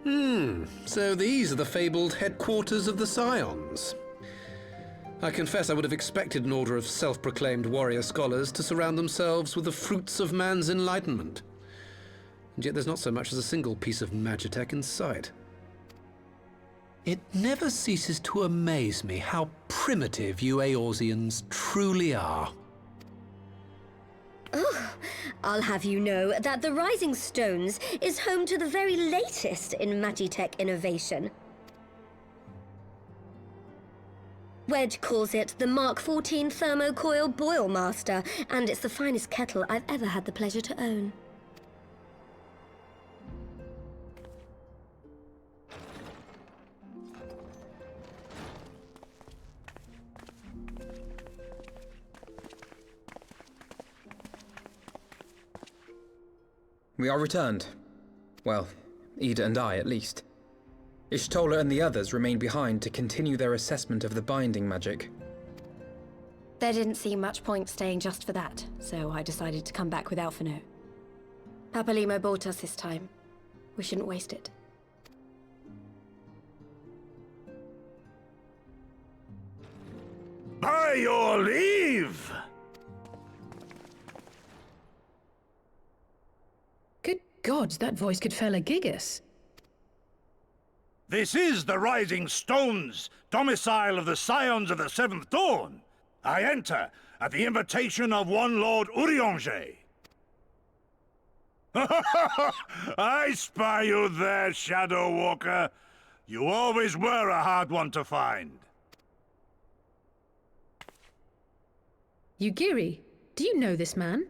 So these are the fabled headquarters of the Scions. I confess I would have expected an order of self-proclaimed warrior scholars to surround themselves with the fruits of man's enlightenment. And yet there's not so much as a single piece of magitech in sight. It never ceases to amaze me how primitive you Eorzeans truly are. Oh, I'll have you know that the Rising Stones is home to the very latest in magitech innovation. Wedge calls it the Mark 14 Thermocoil Boil Master, and it's the finest kettle I've ever had the pleasure to own. We are returned. Well, Ida and I, at least. Ishtola and the others remained behind to continue their assessment of the binding magic. There didn't seem much point staying just for that, so I decided to come back with Alphino. Papalimo bought us this time. We shouldn't waste it. By your leave! Good gods, that voice could fell a gigas. This is the Rising Stones, domicile of the Scions of the Seventh Dawn. I enter at the invitation of one Lord Eorzea. I spy you there, Shadow Walker. You always were a hard one to find. Yugiri, do you know this man?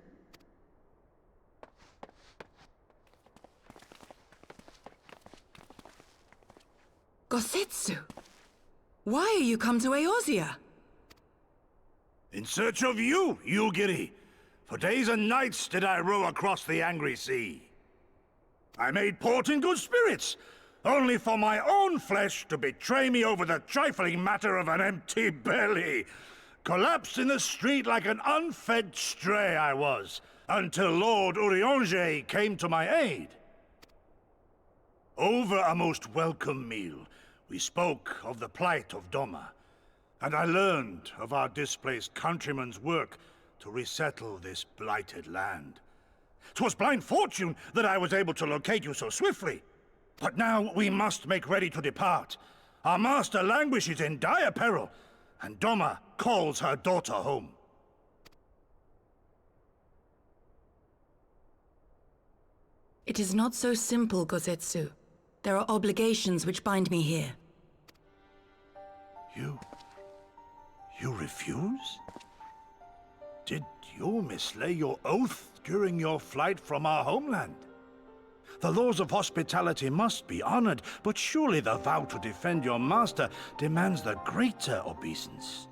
Gosetsu, why are you come to Eorzea? In search of you, Yugiri. For days and nights did I row across the angry sea. I made port in good spirits, only for my own flesh to betray me over the trifling matter of an empty belly. Collapsed in the street like an unfed stray I was, until Lord Eorzea came to my aid. Over a most welcome meal, we spoke of the plight of Doma, and I learned of our displaced countrymen's work to resettle this blighted land. 'Twas blind fortune that I was able to locate you so swiftly. But now we must make ready to depart. Our master languishes in dire peril, and Doma calls her daughter home. It is not so simple, Gosetsu. There are obligations which bind me here. You refuse? Did you mislay your oath during your flight from our homeland? The laws of hospitality must be honored, but surely the vow to defend your master demands the greater obeisance.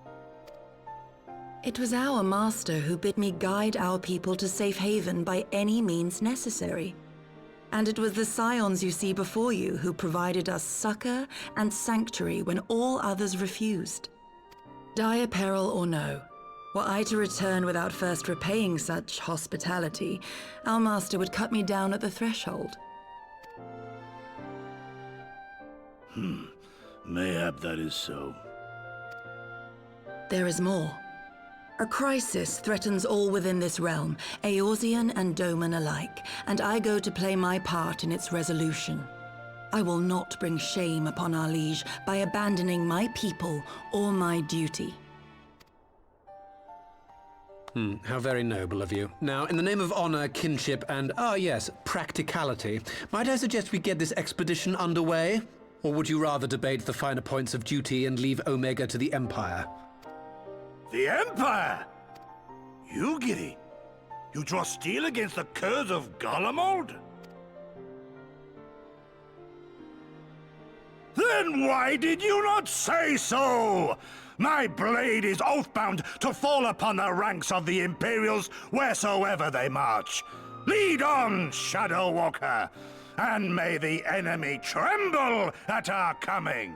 It was our master who bid me guide our people to safe haven by any means necessary. And it was the Scions you see before you who provided us succor and sanctuary when all others refused. Dire peril or no, were I to return without first repaying such hospitality, our master would cut me down at the threshold. Mayhap that is so. There is more. A crisis threatens all within this realm, Eorzean and Doman alike, and I go to play my part in its resolution. I will not bring shame upon our liege by abandoning my people or my duty. How very noble of you. Now, in the name of honor, kinship, and, practicality, might I suggest we get this expedition underway? Or would you rather debate the finer points of duty and leave Omega to the Empire? The Empire? Yugiri, you draw steel against the curse of Garlemald? Then why did you not say so? My blade is oath-bound to fall upon the ranks of the Imperials wheresoever they march. Lead on, Shadow Walker, and may the enemy tremble at our coming.